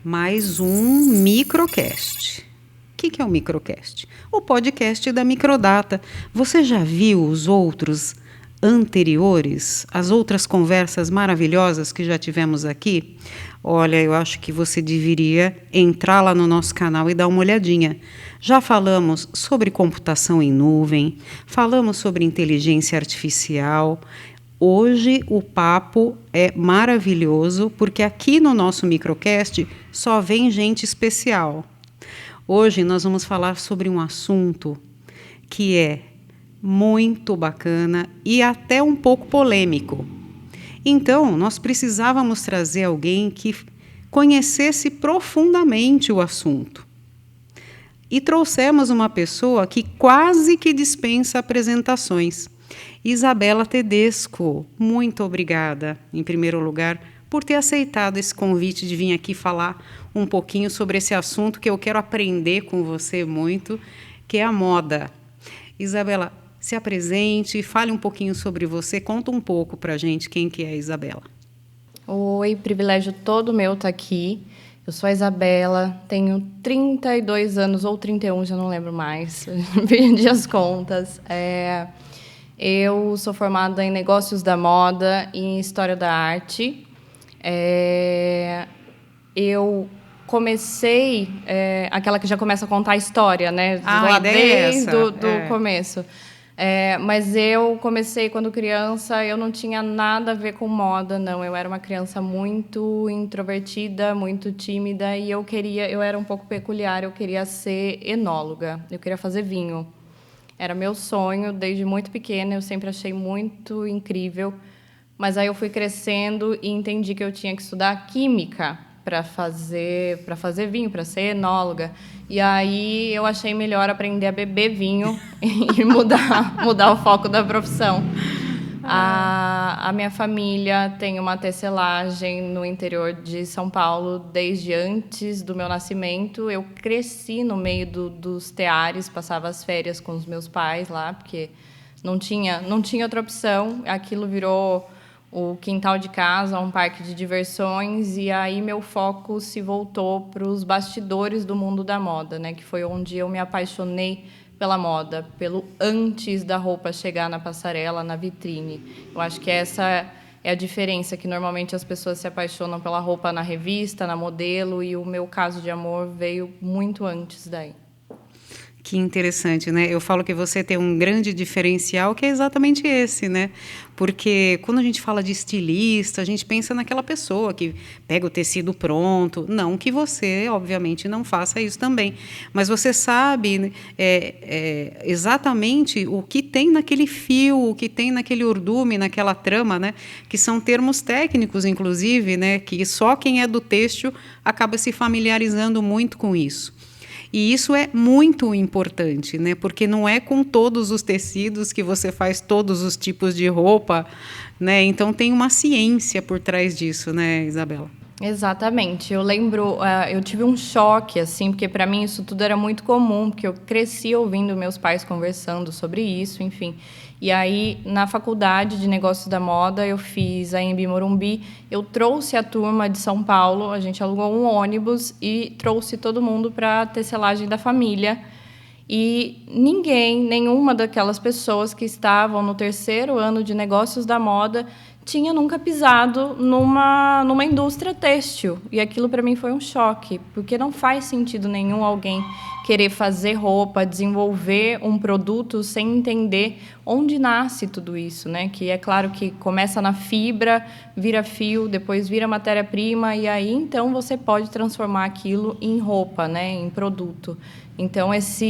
Mais um microcast. O que é um microcast? O podcast da Microdata. Você já viu os outros anteriores, as outras conversas maravilhosas que já tivemos aqui? Olha, eu acho que você deveria entrar lá no nosso canal e dar uma olhadinha. Já falamos sobre computação em nuvem, falamos sobre inteligência artificial. Hoje o papo é maravilhoso, porque aqui no nosso microcast só vem gente especial. Hoje nós vamos falar sobre um assunto que é muito bacana e até um pouco polêmico. Então, nós precisávamos trazer alguém que conhecesse profundamente o assunto. E trouxemos uma pessoa que quase que dispensa apresentações. Isabela Tedesco, muito obrigada, em primeiro lugar, por ter aceitado esse convite de vir aqui falar um pouquinho sobre esse assunto que eu quero aprender com você muito, que é a moda. Isabela, se apresente, fale um pouquinho sobre você, conta um pouco para a gente quem que é a Isabela. Oi, privilégio todo meu estar aqui. Eu sou a Isabela, tenho 32 anos, ou 31, já não lembro mais, perdi as contas. Eu sou formada em Negócios da Moda e em História da Arte. Eu comecei, aquela que já começa a contar a história, né? A ideia é essa. Do começo. Mas eu comecei quando criança, eu não tinha nada a ver com moda, não. Eu era uma criança muito introvertida, muito tímida, e eu era um pouco peculiar, eu queria ser enóloga, eu queria fazer vinho. Era meu sonho, desde muito pequena, eu sempre achei muito incrível. Mas aí eu fui crescendo e entendi que eu tinha que estudar química para fazer vinho, para ser enóloga. E aí eu achei melhor aprender a beber vinho e mudar o foco da profissão. A minha família tem uma tecelagem no interior de São Paulo desde antes do meu nascimento. Eu cresci no meio dos teares, passava as férias com os meus pais lá, porque não tinha outra opção. Aquilo virou o quintal de casa, um parque de diversões, e aí meu foco se voltou para os bastidores do mundo da moda, né? Que foi onde eu me apaixonei pela moda, pelo antes da roupa chegar na passarela, na vitrine. Eu acho que essa é a diferença, que normalmente as pessoas se apaixonam pela roupa na revista, na modelo, e o meu caso de amor veio muito antes daí. Que interessante, né? Eu falo que você tem um grande diferencial, que é exatamente esse, né? Porque quando a gente fala de estilista, a gente pensa naquela pessoa que pega o tecido pronto. Não que você, obviamente, não faça isso também. Mas você sabe exatamente o que tem naquele fio, o que tem naquele urdume, naquela trama, né? Que são termos técnicos, inclusive, né? Que só quem é do têxtil acaba se familiarizando muito com isso. E isso é muito importante, né? Porque não é com todos os tecidos que você faz todos os tipos de roupa, né? Então tem uma ciência por trás disso, né, Isabela? Exatamente. Eu lembro, eu tive um choque, assim, porque para mim isso tudo era muito comum, porque eu cresci ouvindo meus pais conversando sobre isso, enfim. E aí, na faculdade de Negócios da Moda, eu fiz a Anhembi Morumbi, eu trouxe a turma de São Paulo, a gente alugou um ônibus e trouxe todo mundo para a tecelagem da família. E nenhuma daquelas pessoas que estavam no terceiro ano de Negócios da Moda tinha nunca pisado numa indústria têxtil. E aquilo para mim foi um choque, porque não faz sentido nenhum alguém querer fazer roupa, desenvolver um produto sem entender onde nasce tudo isso, né? Que é claro que começa na fibra, vira fio, depois vira matéria-prima, e aí então você pode transformar aquilo em roupa, né? Em produto. Então essa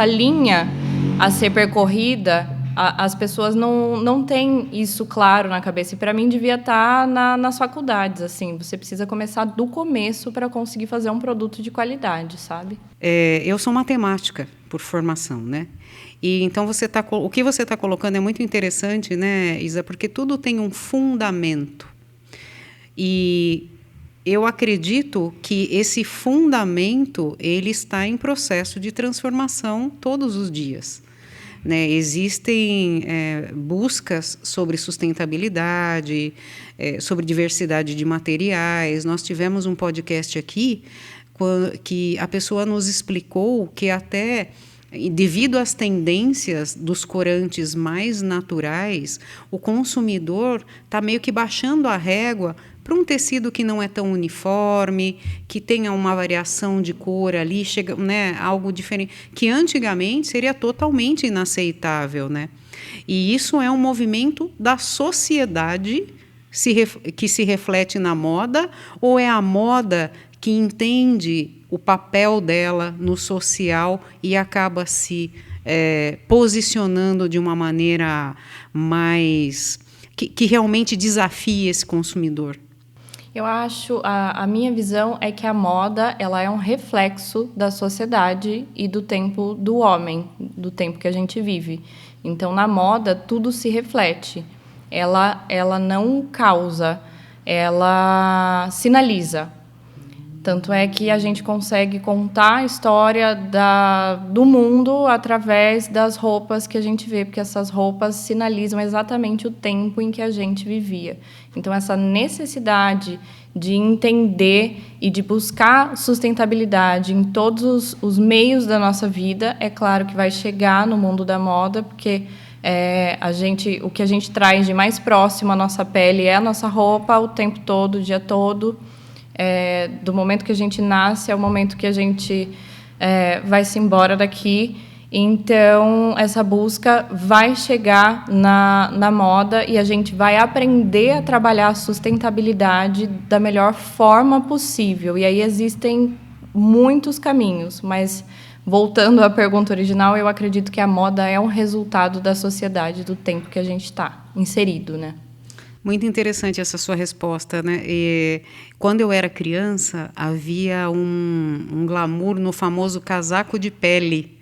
linha a ser percorrida, as pessoas não têm isso claro na cabeça. E, para mim, devia estar nas faculdades. Assim, você precisa começar do começo para conseguir fazer um produto de qualidade, sabe? Eu sou matemática por formação, né? E então o que você está colocando é muito interessante, né, Isa? Porque tudo tem um fundamento. E eu acredito que esse fundamento ele está em processo de transformação todos os dias. né? Existem buscas sobre sustentabilidade, sobre diversidade de materiais. Nós tivemos um podcast aqui que a pessoa nos explicou que até devido às tendências dos corantes mais naturais, o consumidor está meio que baixando a régua para um tecido que não é tão uniforme, que tenha uma variação de cor ali, chega, né, algo diferente, que antigamente seria totalmente inaceitável, né? E isso é um movimento da sociedade que se reflete na moda, ou é a moda que entende o papel dela no social e acaba se posicionando de uma maneira mais que realmente desafie esse consumidor? Eu acho, a minha visão é que a moda ela é um reflexo da sociedade e do tempo do homem, do tempo que a gente vive. Então, na moda, tudo se reflete. Ela não causa, ela sinaliza. Tanto é que a gente consegue contar a história do mundo através das roupas que a gente vê, porque essas roupas sinalizam exatamente o tempo em que a gente vivia. Então, essa necessidade de entender e de buscar sustentabilidade em todos os meios da nossa vida, é claro que vai chegar no mundo da moda, porque o que a gente traz de mais próximo à nossa pele é a nossa roupa o tempo todo, o dia todo. Do momento que a gente nasce ao momento que a gente vai se embora daqui. Então, essa busca vai chegar na moda e a gente vai aprender a trabalhar a sustentabilidade da melhor forma possível. E aí existem muitos caminhos, mas, voltando à pergunta original, eu acredito que a moda é um resultado da sociedade, do tempo que a gente está inserido, né? Muito interessante essa sua resposta, né? E quando eu era criança, havia um glamour no famoso casaco de pele,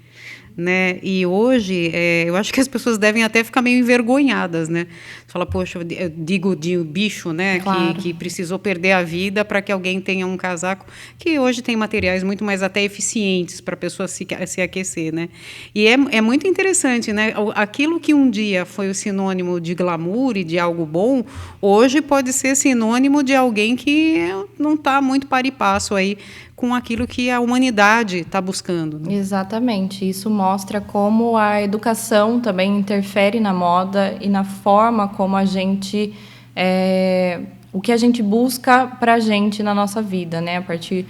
né? E hoje, eu acho que as pessoas devem até ficar meio envergonhadas, né? Fala, poxa, eu digo de bicho, né? Claro. Que precisou perder a vida para que alguém tenha um casaco, que hoje tem materiais muito mais até eficientes para a pessoa se aquecer, né? E é muito interessante, né? Aquilo que um dia foi o sinônimo de glamour e de algo bom, hoje pode ser sinônimo de alguém que não está muito par e passo aí com aquilo que a humanidade está buscando, né? Exatamente. Isso mostra como a educação também interfere na moda e na forma como a gente... o que a gente busca para a gente na nossa vida, né? A partir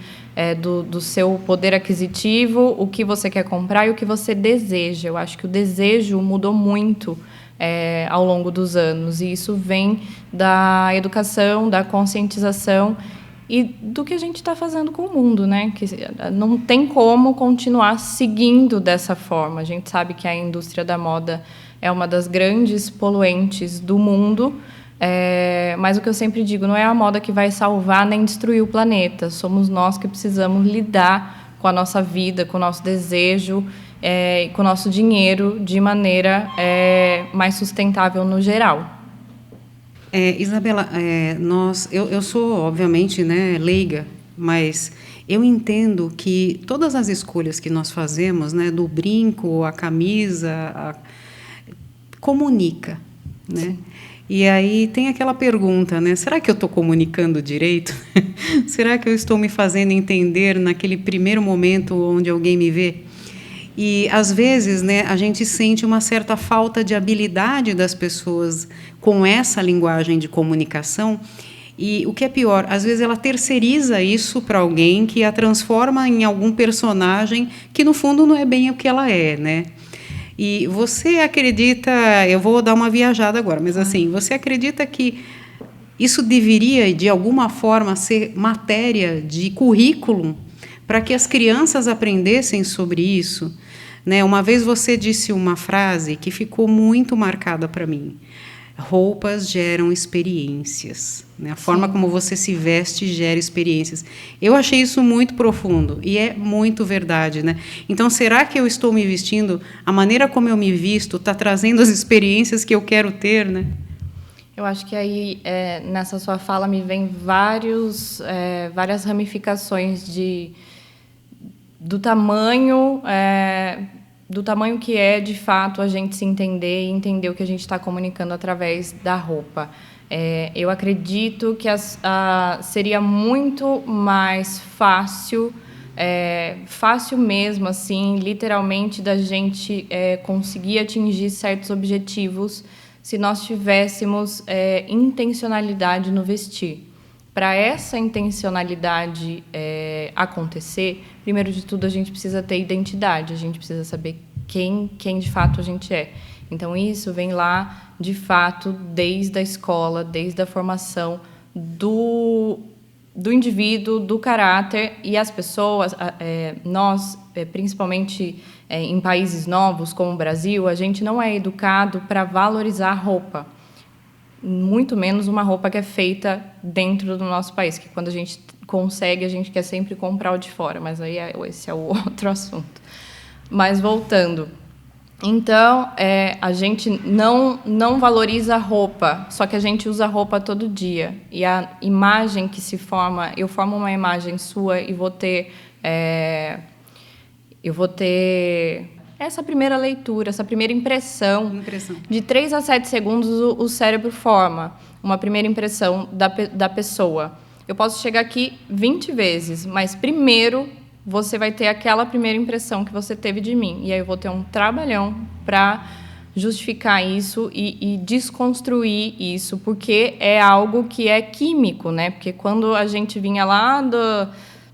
do seu poder aquisitivo, o que você quer comprar e o que você deseja. Eu acho que o desejo mudou muito ao longo dos anos. E isso vem da educação, da conscientização e do que a gente está fazendo com o mundo, né? Que não tem como continuar seguindo dessa forma. A gente sabe que a indústria da moda é uma das grandes poluentes do mundo, mas o que eu sempre digo, não é a moda que vai salvar nem destruir o planeta. Somos nós que precisamos lidar com a nossa vida, com o nosso desejo, com o nosso dinheiro de maneira mais sustentável no geral. Isabela, eu sou, obviamente, né, leiga, mas eu entendo que todas as escolhas que nós fazemos, né, do brinco, a camisa, comunica, né? E aí tem aquela pergunta, né? Será que eu estou comunicando direito? Será que eu estou me fazendo entender naquele primeiro momento onde alguém me vê? E, às vezes, né, a gente sente uma certa falta de habilidade das pessoas com essa linguagem de comunicação. E o que é pior, às vezes ela terceiriza isso para alguém que a transforma em algum personagem que, no fundo, não é bem o que ela é, né? E você acredita... Eu vou dar uma viajada agora, mas, assim, você acredita que isso deveria, de alguma forma, ser matéria de currículo para que as crianças aprendessem sobre isso, né? Uma vez você disse uma frase que ficou muito marcada para mim: roupas geram experiências, né? A forma como você se veste gera experiências. Eu achei isso muito profundo e é muito verdade, né? Então, será que eu estou me vestindo, a maneira como eu me visto está trazendo as experiências que eu quero ter, né? Eu acho que aí, nessa sua fala, me vem várias ramificações do tamanho do tamanho que é, de fato, a gente se entender e entender o que a gente está comunicando através da roupa. Eu acredito que seria muito mais fácil, fácil mesmo, assim, literalmente, da gente conseguir atingir certos objetivos se nós tivéssemos intencionalidade no vestir. Para essa intencionalidade acontecer, primeiro de tudo, a gente precisa ter identidade, a gente precisa saber quem de fato a gente é. Então, isso vem lá, de fato, desde a escola, desde a formação do indivíduo, do caráter, e as pessoas, nós, principalmente em países novos como o Brasil, a gente não é educado para valorizar a roupa, muito menos uma roupa que é feita dentro do nosso país, que quando a gente consegue, a gente quer sempre comprar o de fora, mas aí esse é o outro assunto. Mas voltando, então, a gente não valoriza a roupa, só que a gente usa a roupa todo dia. E a imagem que se forma, eu formo uma imagem sua e vou ter essa primeira leitura, essa primeira impressão. De 3 a 7 segundos, o cérebro forma uma primeira impressão da pessoa. Eu posso chegar aqui 20 vezes, mas primeiro você vai ter aquela primeira impressão que você teve de mim. E aí eu vou ter um trabalhão para justificar isso e desconstruir isso, porque é algo que é químico, né? Porque quando a gente vinha lá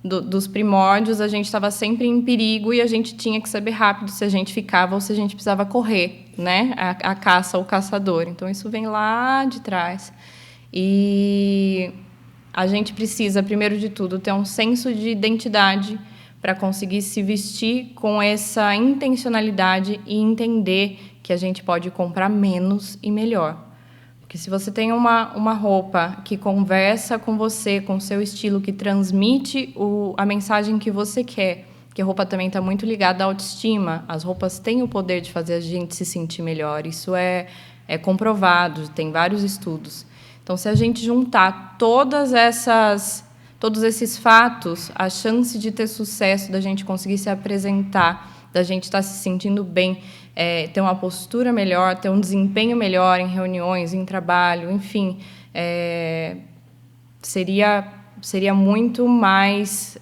dos primórdios, a gente estava sempre em perigo e a gente tinha que saber rápido se a gente ficava ou se a gente precisava correr, né? A caça ou o caçador. Então, isso vem lá de trás. E a gente precisa, primeiro de tudo, ter um senso de identidade para conseguir se vestir com essa intencionalidade e entender que a gente pode comprar menos e melhor. Porque se você tem uma roupa que conversa com você, com o seu estilo, que transmite a mensagem que você quer, que a roupa também está muito ligada à autoestima, as roupas têm o poder de fazer a gente se sentir melhor, isso é comprovado, tem vários estudos. Então, se a gente juntar todos esses fatos, a chance de ter sucesso, da gente conseguir se apresentar, da gente estar se sentindo bem, ter uma postura melhor, ter um desempenho melhor em reuniões, em trabalho, enfim, seria muito mais...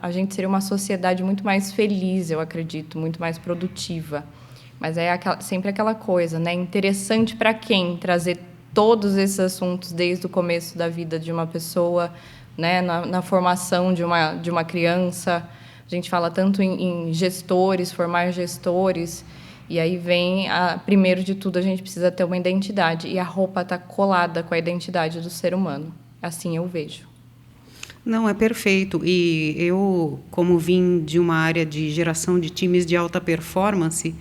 a gente seria uma sociedade muito mais feliz, eu acredito, muito mais produtiva. Mas sempre aquela coisa, né? Interessante para quem trazer todos esses assuntos desde o começo da vida de uma pessoa, né? Na formação de uma criança. A gente fala tanto em gestores, formar gestores, e aí vem, primeiro de tudo, a gente precisa ter uma identidade, e a roupa está colada com a identidade do ser humano. Assim eu vejo. Não, é perfeito. E eu, como vim de uma área de geração de times de alta performance,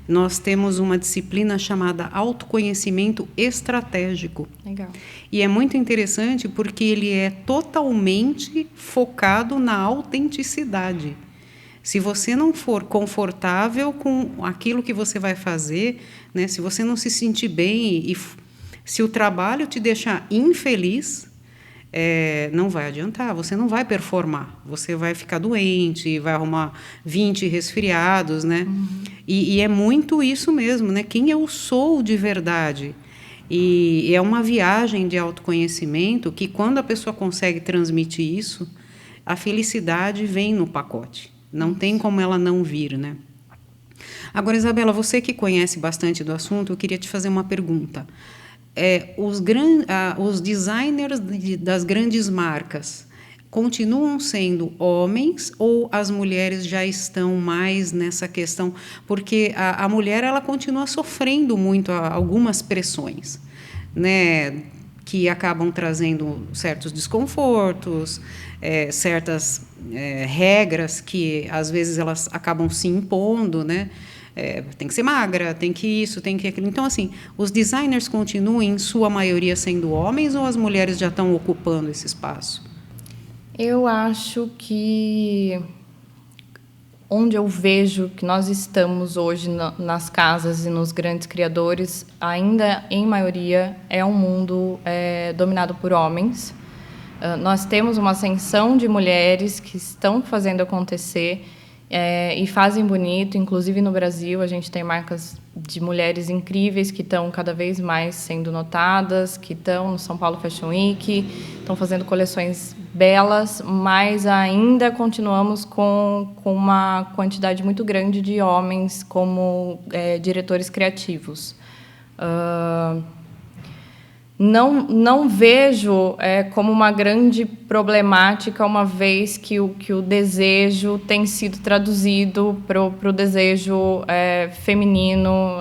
nós temos uma disciplina chamada autoconhecimento estratégico. Legal. E é muito interessante porque ele é totalmente focado na autenticidade. Se você não for confortável com aquilo que você vai fazer, né, se você não se sentir bem e se o trabalho te deixar infeliz, não vai adiantar, você não vai performar, você vai ficar doente, vai arrumar 20 resfriados, né? Uhum. E é muito isso mesmo, né? Quem eu sou de verdade? E é uma viagem de autoconhecimento que, quando a pessoa consegue transmitir isso, a felicidade vem no pacote. Não tem como ela não vir, né? Agora, Isabela, você que conhece bastante do assunto, eu queria te fazer uma pergunta. Os designers das grandes marcas continuam sendo homens ou as mulheres já estão mais nessa questão? Porque a mulher ela continua sofrendo muito algumas pressões, né, que acabam trazendo certos desconfortos, certas regras que às vezes elas acabam se impondo, né? Tem que ser magra, tem que isso, tem que aquilo. Então, assim, os designers continuam, em sua maioria, sendo homens ou as mulheres já estão ocupando esse espaço? Eu acho que onde eu vejo que nós estamos hoje nas casas e nos grandes criadores, ainda em maioria é um mundo dominado por homens. Nós temos uma ascensão de mulheres que estão fazendo acontecer e fazem bonito. Inclusive no Brasil a gente tem marcas de mulheres incríveis que estão cada vez mais sendo notadas, que estão no São Paulo Fashion Week, estão fazendo coleções belas, mas ainda continuamos com uma quantidade muito grande de homens como diretores criativos. Não vejo como uma grande problemática, uma vez que o desejo tem sido traduzido para o desejo feminino.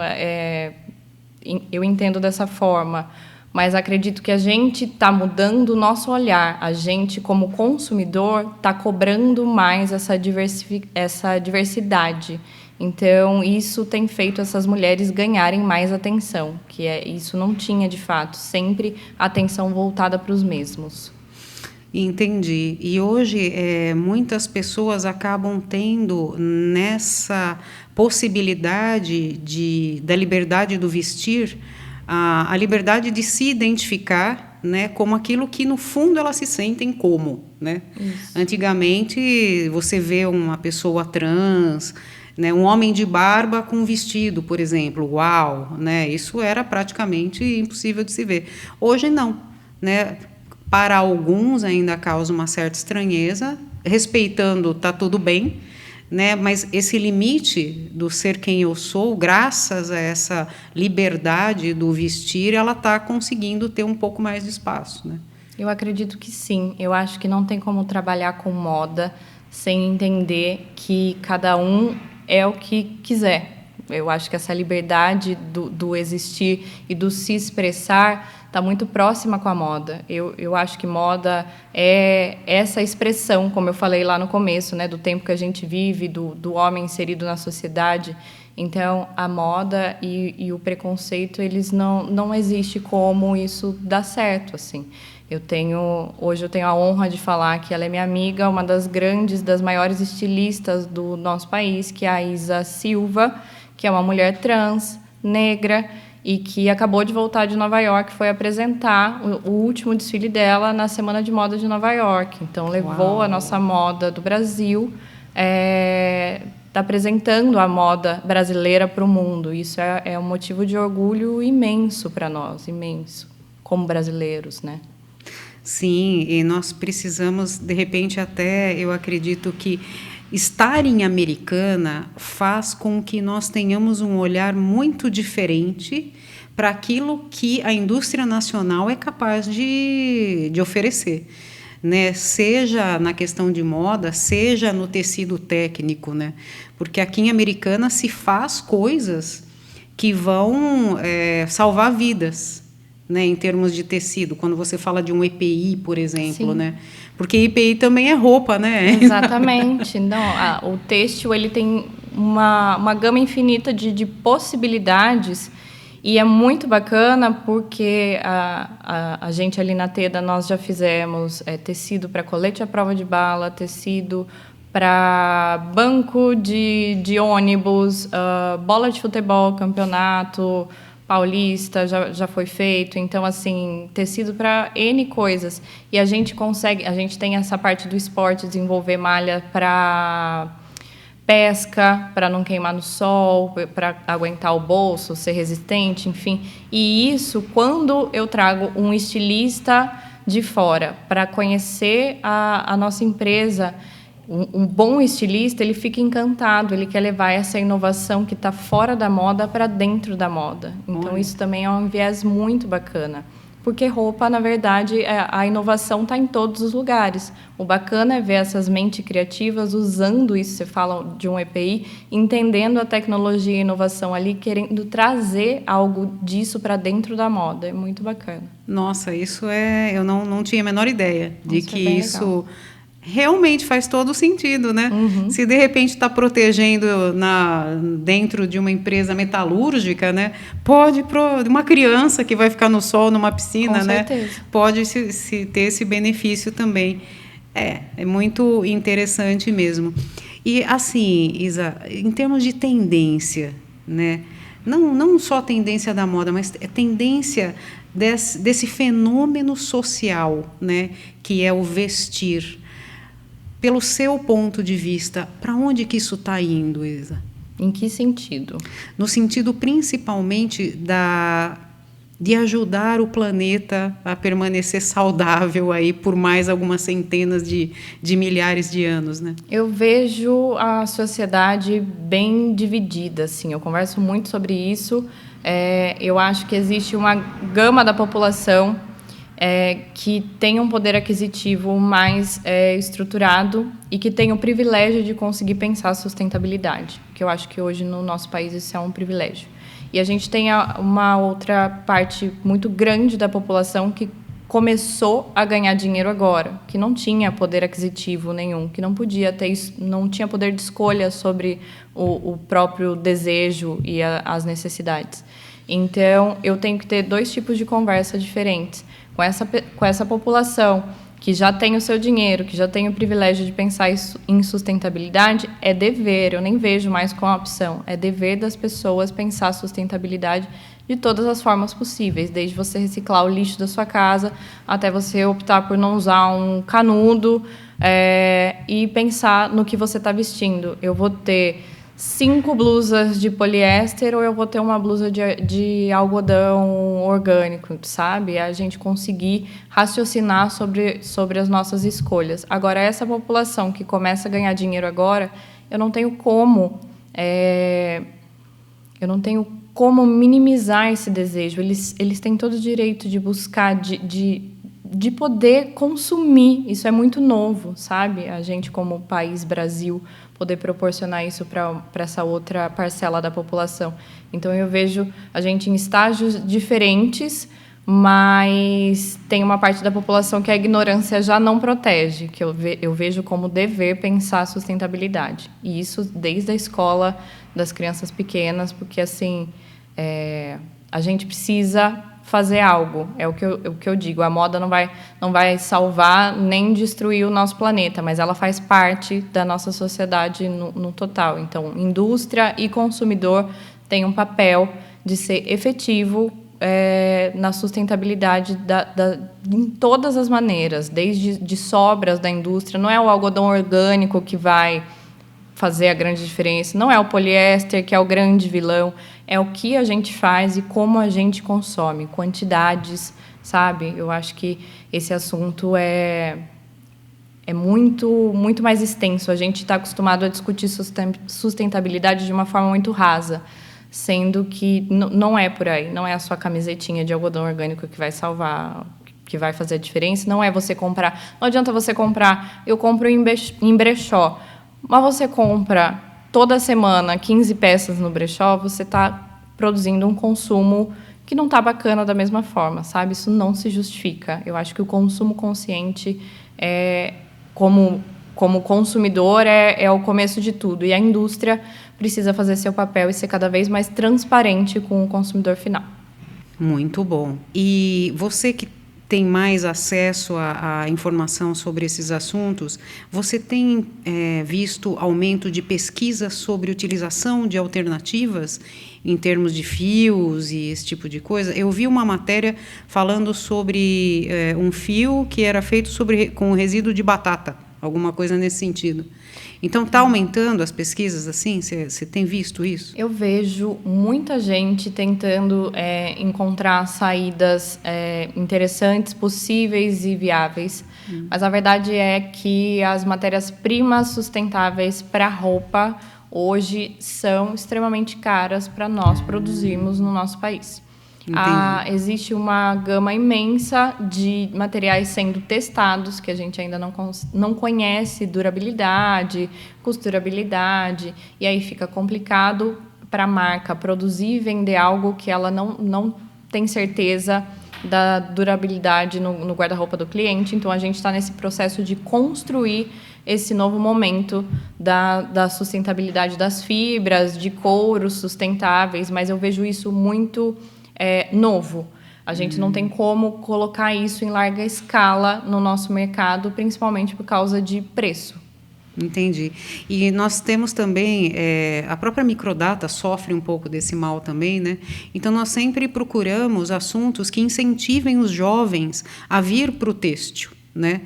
Eu entendo dessa forma, mas acredito que a gente está mudando o nosso olhar. A gente, como consumidor, está cobrando mais essa diversidade. Então, isso tem feito essas mulheres ganharem mais atenção, isso não tinha, de fato, sempre atenção voltada para os mesmos. Entendi. E hoje, muitas pessoas acabam tendo nessa possibilidade da liberdade do vestir, a liberdade de se identificar, né, como aquilo que, no fundo, elas se sentem como, né? Antigamente, você vê uma pessoa trans, né, um homem de barba com vestido, por exemplo, uau, né, isso era praticamente impossível de se ver. Hoje não, né, para alguns ainda causa uma certa estranheza, respeitando, está tudo bem, né, mas esse limite do ser quem eu sou, graças a essa liberdade do vestir, ela está conseguindo ter um pouco mais de espaço, né? Eu acredito que sim. Eu acho que não tem como trabalhar com moda sem entender que cada um é o que quiser. Eu acho que essa liberdade do existir e do se expressar está muito próxima com a moda. Eu acho que moda é essa expressão, como eu falei lá no começo, né, do tempo que a gente vive, do homem inserido na sociedade. Então, a moda e o preconceito, eles não existe como isso dar certo, assim. Hoje eu tenho a honra de falar que ela é minha amiga, uma das maiores estilistas do nosso país, que é a Isa Silva, que é uma mulher trans, negra, e que acabou de voltar de Nova York, foi apresentar o último desfile dela na Semana de Moda de Nova York. Então, levou a nossa moda do Brasil, está apresentando a moda brasileira para o mundo. Isso é um motivo de orgulho imenso para nós, imenso, como brasileiros, né? Sim, e nós precisamos, de repente, até, eu acredito que estar em Americana faz com que nós tenhamos um olhar muito diferente para aquilo que a indústria nacional é capaz de oferecer, né? Seja na questão de moda, seja no tecido técnico, né? Porque aqui em Americana se faz coisas que vão salvar vidas, né, em termos de tecido, quando você fala de um EPI, por exemplo, sim, né? Porque EPI também é roupa, né? Exatamente. Não, o têxtil ele tem uma gama infinita de possibilidades e é muito bacana porque a gente ali na Teda nós já fizemos tecido para colete à prova de bala, tecido para banco de ônibus, bola de futebol, campeonato paulista já foi feito. Então, assim, tecido para N coisas. E a gente tem essa parte do esporte, desenvolver malha para pesca, para não queimar no sol, para aguentar o bolso, ser resistente, enfim. E isso, quando eu trago um estilista de fora para conhecer a nossa empresa, um bom estilista, ele fica encantado, ele quer levar essa inovação que está fora da moda para dentro da moda. Então, isso também é um viés muito bacana. Porque roupa, na verdade, a inovação está em todos os lugares. O bacana é ver essas mentes criativas usando isso, você fala de um EPI, entendendo a tecnologia e a inovação ali, querendo trazer algo disso para dentro da moda. É muito bacana. Nossa, isso eu não tinha a menor ideia de que isso realmente faz todo o sentido, né? Uhum. Se de repente está protegendo dentro de uma empresa metalúrgica, né? Pode uma criança que vai ficar no sol numa piscina, com né? certeza. Pode se ter esse benefício também. É muito interessante mesmo. E assim, Isa, em termos de tendência, né? Não só tendência da moda, mas tendência desse fenômeno social, né? Que é o vestir. pelo seu ponto de vista, para onde que isso está indo, Isa? Em que sentido? No sentido principalmente de ajudar o planeta a permanecer saudável aí por mais algumas centenas de milhares de anos, né? Eu vejo a sociedade bem dividida, assim. Eu converso muito sobre isso. Eu acho que existe uma gama da população que tem um poder aquisitivo mais estruturado e que tem o privilégio de conseguir pensar a sustentabilidade, que eu acho que hoje no nosso país isso é um privilégio. E a gente tem uma outra parte muito grande da população que começou a ganhar dinheiro agora, que não tinha poder aquisitivo nenhum, que não tinha poder de escolha sobre o próprio desejo e as necessidades. Então, eu tenho que ter 2 tipos de conversa diferentes. Com essa população que já tem o seu dinheiro, que já tem o privilégio de pensar em sustentabilidade, é dever, eu nem vejo mais como opção, é dever das pessoas pensar sustentabilidade de todas as formas possíveis, desde você reciclar o lixo da sua casa, até você optar por não usar um canudo, e pensar no que você está vestindo. Eu vou ter 5 blusas de poliéster ou eu vou ter uma blusa de algodão orgânico, sabe? A gente conseguir raciocinar sobre as nossas escolhas. Agora, essa população que começa a ganhar dinheiro agora, eu não tenho como minimizar esse desejo. Eles têm todo o direito de buscar, de poder consumir. Isso é muito novo, sabe? A gente, como país Brasil, poder proporcionar isso para essa outra parcela da população. Então, eu vejo a gente em estágios diferentes, mas tem uma parte da população que a ignorância já não protege, que eu vejo como dever pensar a sustentabilidade. E isso desde a escola das crianças pequenas, porque, assim, a gente precisa fazer algo, é o que eu digo. A moda não vai salvar nem destruir o nosso planeta, mas ela faz parte da nossa sociedade no total. Então, indústria e consumidor têm um papel de ser efetivo na sustentabilidade em todas as maneiras, desde de sobras da indústria. Não é o algodão orgânico que vai fazer a grande diferença, não é o poliéster que é o grande vilão, é o que a gente faz e como a gente consome, quantidades, sabe? Eu acho que esse assunto é muito, muito mais extenso. A gente está acostumado a discutir sustentabilidade de uma forma muito rasa, sendo que não é por aí. Não é a sua camisetinha de algodão orgânico que vai salvar, que vai fazer a diferença. Não é você comprar. Não adianta você comprar. Eu compro em brechó. Mas você compra toda semana 15 peças no brechó, você está produzindo um consumo que não está bacana da mesma forma, sabe? Isso não se justifica. Eu acho que o consumo consciente, como consumidor, é o começo de tudo. E a indústria precisa fazer seu papel e ser cada vez mais transparente com o consumidor final. Muito bom. E você que tem mais acesso à informação sobre esses assuntos, você tem visto aumento de pesquisa sobre utilização de alternativas em termos de fios e esse tipo de coisa? Eu vi uma matéria falando sobre um fio que era feito com resíduo de batata, alguma coisa nesse sentido. Então, está aumentando as pesquisas assim? Você tem visto isso? Eu vejo muita gente tentando encontrar saídas interessantes, possíveis e viáveis. Mas a verdade é que as matérias-primas sustentáveis para roupa hoje são extremamente caras para nós produzirmos no nosso país. Existe uma gama imensa de materiais sendo testados, que a gente ainda não conhece durabilidade, costurabilidade, e aí fica complicado para a marca produzir e vender algo que ela não tem certeza da durabilidade no guarda-roupa do cliente. Então, a gente está nesse processo de construir esse novo momento da sustentabilidade das fibras, de couros sustentáveis, mas eu vejo isso muito novo. A gente não tem como colocar isso em larga escala no nosso mercado, principalmente por causa de preço. Entendi. E nós temos também, a própria microdata sofre um pouco desse mal também, né? Então, nós sempre procuramos assuntos que incentivem os jovens a vir para o têxtil, né?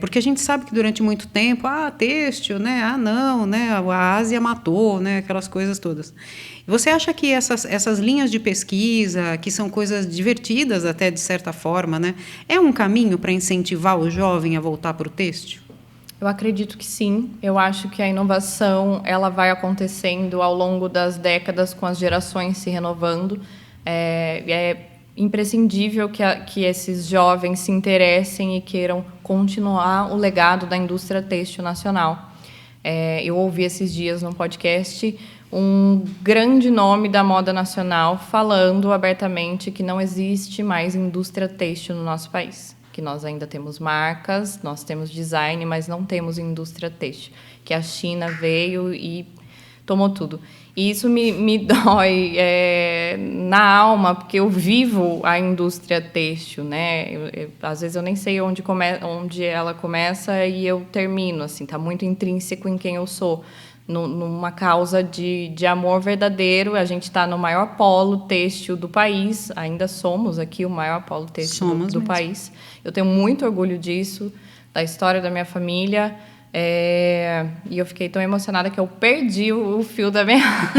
Porque a gente sabe que durante muito tempo, têxtil, né? Não, né? A Ásia matou, né? Aquelas coisas todas. Você acha que essas linhas de pesquisa, que são coisas divertidas até de certa forma, né? É um caminho para incentivar o jovem a voltar para o têxtil? Eu acredito que sim. Eu acho que a inovação ela vai acontecendo ao longo das décadas com as gerações se renovando. É imprescindível que esses jovens se interessem e queiram continuar o legado da indústria têxtil nacional. Eu ouvi esses dias num podcast um grande nome da moda nacional falando abertamente que não existe mais indústria têxtil no nosso país. Que nós ainda temos marcas, nós temos design, mas não temos indústria têxtil. Que a China veio e tomou tudo. E isso me dói na alma, porque eu vivo a indústria têxtil, né? Às vezes eu nem sei onde ela começa e eu termino, assim, tá muito intrínseco em quem eu sou. Numa causa de amor verdadeiro, a gente está no maior polo têxtil do país, ainda somos aqui o maior polo têxtil do país. Eu tenho muito orgulho disso, da história da minha família. E eu fiquei tão emocionada que eu perdi o fio da meada.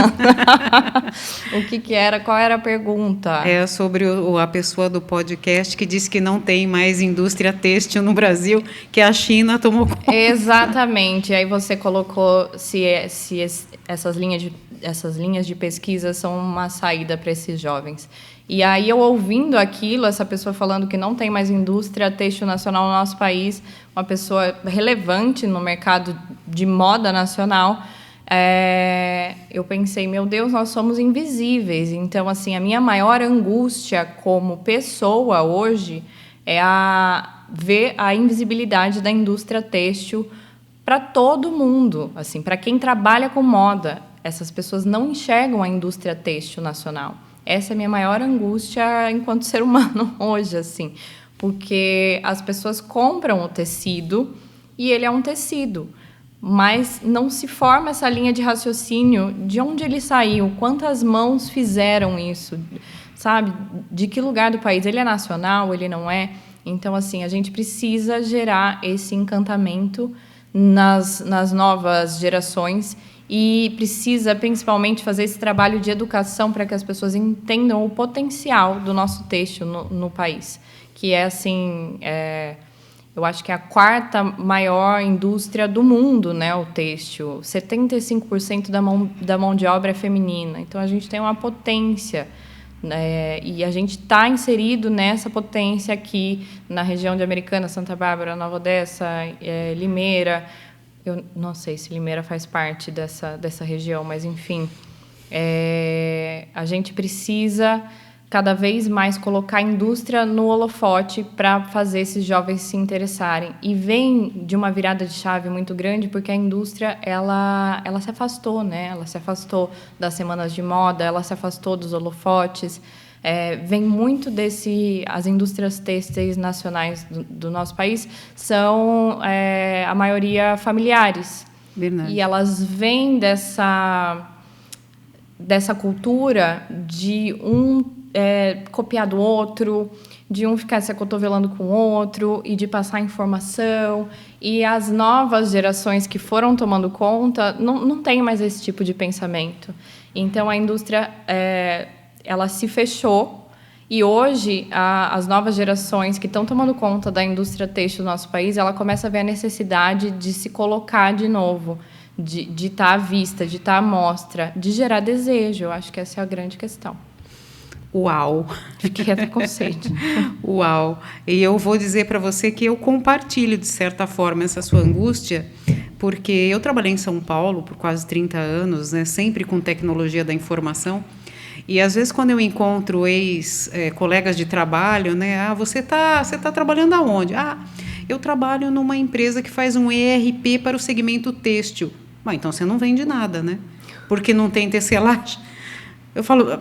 Qual era a pergunta? É sobre a pessoa do podcast que disse que não tem mais indústria têxtil no Brasil, que a China tomou conta. Exatamente. Aí você colocou se essas linhas de pesquisa são uma saída para esses jovens. E aí, eu ouvindo aquilo, essa pessoa falando que não tem mais indústria têxtil nacional no nosso país, uma pessoa relevante no mercado de moda nacional, eu pensei, meu Deus, nós somos invisíveis. Então, assim, a minha maior angústia como pessoa hoje é ver a invisibilidade da indústria têxtil para todo mundo, assim, para quem trabalha com moda. Essas pessoas não enxergam a indústria têxtil nacional. Essa é a minha maior angústia enquanto ser humano hoje, assim, porque as pessoas compram o tecido e ele é um tecido, mas não se forma essa linha de raciocínio de onde ele saiu, quantas mãos fizeram isso, sabe? De que lugar do país? Ele é nacional, ele não é? Então, assim, a gente precisa gerar esse encantamento nas novas gerações e precisa, principalmente, fazer esse trabalho de educação para que as pessoas entendam o potencial do nosso têxtil no país, que é, assim, eu acho que é a quarta maior indústria do mundo, né, o têxtil. 75% da mão de obra é feminina. Então, a gente tem uma potência, né, e a gente está inserido nessa potência aqui na região de Americana, Santa Bárbara, Nova Odessa, Limeira. Eu não sei se Limeira faz parte dessa região, mas, enfim, a gente precisa cada vez mais colocar a indústria no holofote para fazer esses jovens se interessarem. E vem de uma virada de chave muito grande, porque a indústria ela se afastou, né? Ela se afastou das semanas de moda, ela se afastou dos holofotes. Vem muito as indústrias têxteis nacionais do nosso país são, a maioria, familiares. Verdade. E elas vêm dessa cultura de copiar do outro, de um ficar se acotovelando com o outro e de passar informação. E as novas gerações que foram tomando conta não tem mais esse tipo de pensamento. Então, a indústria ela se fechou e hoje as novas gerações que estão tomando conta da indústria têxtil do nosso país, ela começa a ver a necessidade de se colocar de novo, de estar à vista, de estar à mostra, de gerar desejo. Eu acho que essa é a grande questão. Uau! Fiquei até com sede. Uau! E eu vou dizer para você que eu compartilho, de certa forma, essa sua angústia, porque eu trabalhei em São Paulo por quase 30 anos, né, sempre com tecnologia da informação. E, às vezes, quando eu encontro ex-colegas de trabalho, né? Você tá trabalhando aonde? Eu trabalho numa empresa que faz um ERP para o segmento têxtil. Então, você não vende nada, né? Porque não tem tecelagem. Eu falo,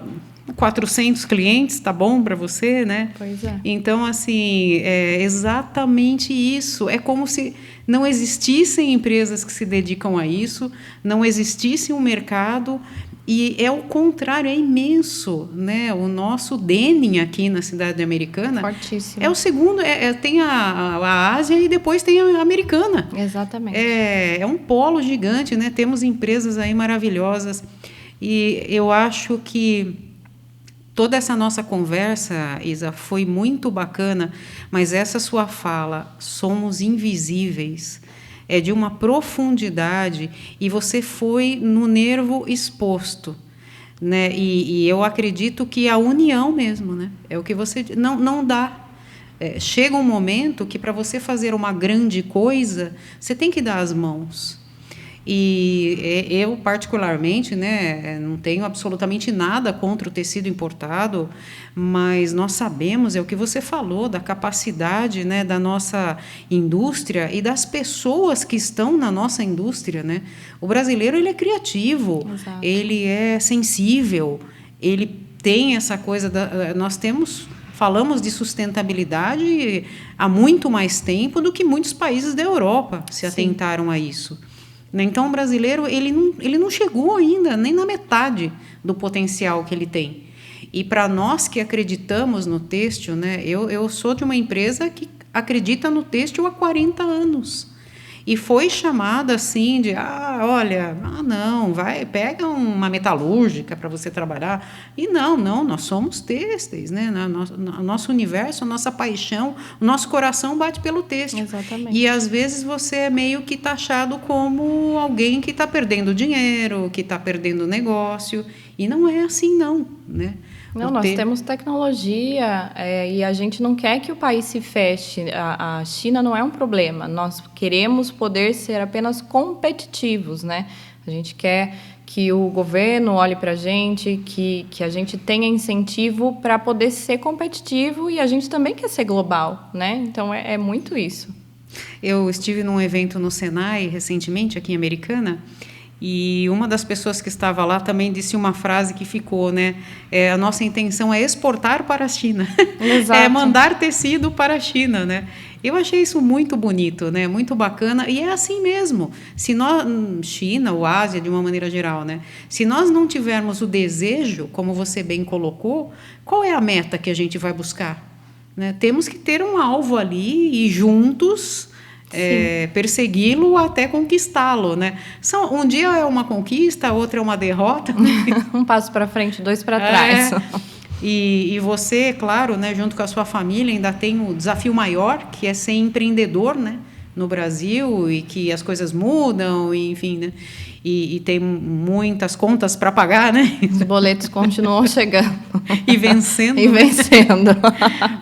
400 clientes, tá bom para você, né? Pois é. Então, assim, é exatamente isso. É como se não existissem empresas que se dedicam a isso, não existisse um mercado. E é o contrário, é imenso, né? O nosso denim aqui na cidade americana Fortíssimo. é o segundo, tem a Ásia e depois tem a americana. Exatamente. É um polo gigante, né? Temos empresas aí maravilhosas. E eu acho que toda essa nossa conversa, Isa, foi muito bacana, mas essa sua fala, somos invisíveis, é de uma profundidade e você foi no nervo exposto, né? E eu acredito que a união mesmo, né? É o que você não dá. Chega um momento que para você fazer uma grande coisa, você tem que dar as mãos. E eu, particularmente, né, não tenho absolutamente nada contra o tecido importado, mas nós sabemos, é o que você falou, da capacidade, né, da nossa indústria e das pessoas que estão na nossa indústria. Né? O brasileiro ele é criativo, Exato. ele é sensível, ele tem essa coisa... Nós falamos de sustentabilidade há muito mais tempo do que muitos países da Europa se atentaram a isso. Então, o brasileiro ele não chegou ainda nem na metade do potencial que ele tem. E para nós que acreditamos no têxtil, né, eu sou de uma empresa que acredita no têxtil há 40 anos. E foi chamada assim de, pega uma metalúrgica para você trabalhar. E não, nós somos têxteis, né? Nosso universo, a nossa paixão, o nosso coração bate pelo têxtil. Exatamente. E às vezes você é meio que taxado como alguém que está perdendo dinheiro, que está perdendo negócio. E não é assim, não, né? Não, nós temos tecnologia e a gente não quer que o país se feche. A China não é um problema. Nós queremos poder ser apenas competitivos, né? A gente quer que o governo olhe para a gente, que a gente tenha incentivo para poder ser competitivo e a gente também quer ser global, né? Então, é muito isso. Eu estive num evento no Senai recentemente, aqui em Americana, e uma das pessoas que estava lá também disse uma frase que ficou, né? A nossa intenção é exportar para a China. Exato. É mandar tecido para a China, né? Eu achei isso muito bonito, né? Muito bacana. E é assim mesmo. Se nós, China ou Ásia, de uma maneira geral, né? Se nós não tivermos o desejo, como você bem colocou, qual é a meta que a gente vai buscar? Né? Temos que ter um alvo ali e juntos... persegui-lo até conquistá-lo, né? Um dia é uma conquista, outra é uma derrota. Um passo para frente, dois para trás. E você, claro, né, junto com a sua família, ainda tem o desafio maior, que é ser empreendedor, né, no Brasil, e que as coisas mudam, e, enfim, né? E tem muitas contas para pagar, né? Os boletos continuam chegando. E vencendo. E vencendo.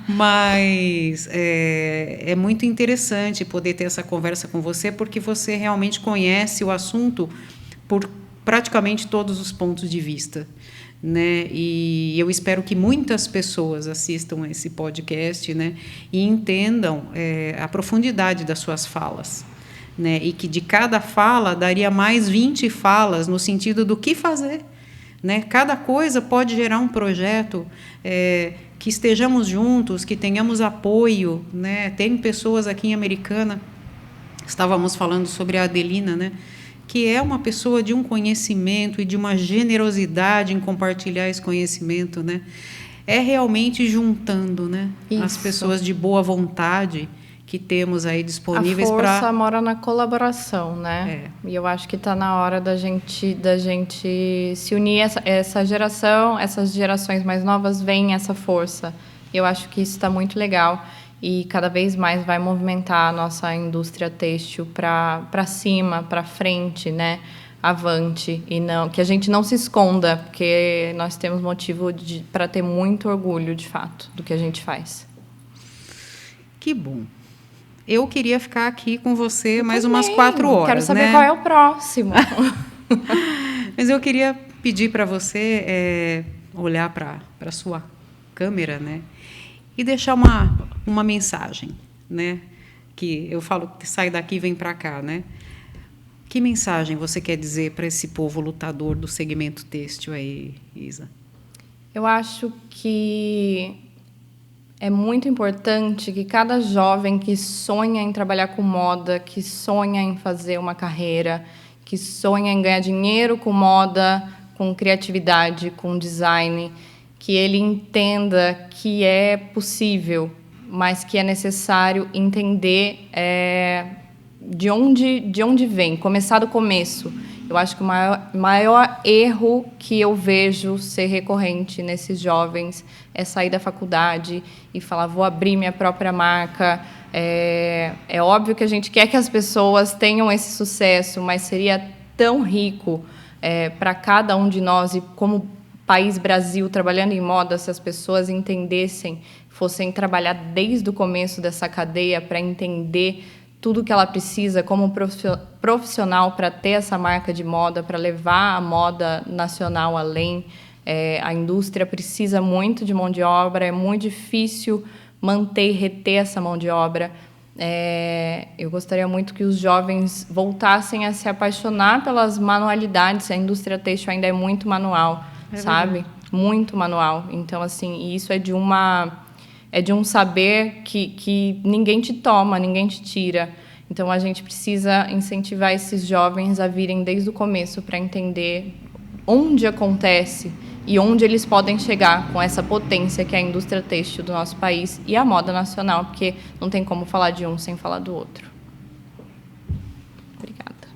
Mas é muito interessante poder ter essa conversa com você, porque você realmente conhece o assunto por praticamente todos os pontos de vista. Né? E eu espero que muitas pessoas assistam esse podcast, né, e entendam a profundidade das suas falas. Né? E que de cada fala daria mais 20 falas no sentido do que fazer. Né? Cada coisa pode gerar um projeto que estejamos juntos, que tenhamos apoio. Né? Tem pessoas aqui em Americana, estávamos falando sobre a Adelina, né? Que é uma pessoa de um conhecimento e de uma generosidade em compartilhar esse conhecimento. Né? É realmente juntando, né, as pessoas de boa vontade que temos aí disponíveis para... A força mora na colaboração, né? E eu acho que está na hora da gente se unir. Essa geração, essas gerações mais novas, veem essa força. Eu acho que isso está muito legal e cada vez mais vai movimentar a nossa indústria têxtil para cima, para frente, né? Avante, e não que a gente não se esconda, porque nós temos motivo para ter muito orgulho, de fato, do que a gente faz. Que bom. Eu queria ficar aqui com você mais umas 4 horas. Quero saber, né? qual é o próximo. Mas eu queria pedir para você olhar para a sua câmera, né? E deixar uma mensagem, né? Que eu falo que sai daqui e vem para cá, né? Que mensagem você quer dizer para esse povo lutador do segmento têxtil aí, Isa? Eu acho que é muito importante que cada jovem que sonha em trabalhar com moda, que sonha em fazer uma carreira, que sonha em ganhar dinheiro com moda, com criatividade, com design, que ele entenda que é possível, mas que é necessário entender de onde vem, começar do começo. Eu acho que o maior erro que eu vejo ser recorrente nesses jovens é sair da faculdade e falar, vou abrir minha própria marca. É óbvio que a gente quer que as pessoas tenham esse sucesso, mas seria tão rico para cada um de nós, e como país Brasil, trabalhando em moda, se as pessoas entendessem, fossem trabalhar desde o começo dessa cadeia para entender tudo que ela precisa como profissional para ter essa marca de moda, para levar a moda nacional além. A indústria precisa muito de mão de obra, é muito difícil manter e reter essa mão de obra. Eu gostaria muito que os jovens voltassem a se apaixonar pelas manualidades. A indústria têxtil ainda é muito manual, sabe? Muito manual. Então, assim, isso é de um saber que ninguém te toma, ninguém te tira. Então, a gente precisa incentivar esses jovens a virem desde o começo para entender onde acontece e onde eles podem chegar com essa potência que é a indústria têxtil do nosso país e a moda nacional, porque não tem como falar de um sem falar do outro. Obrigada.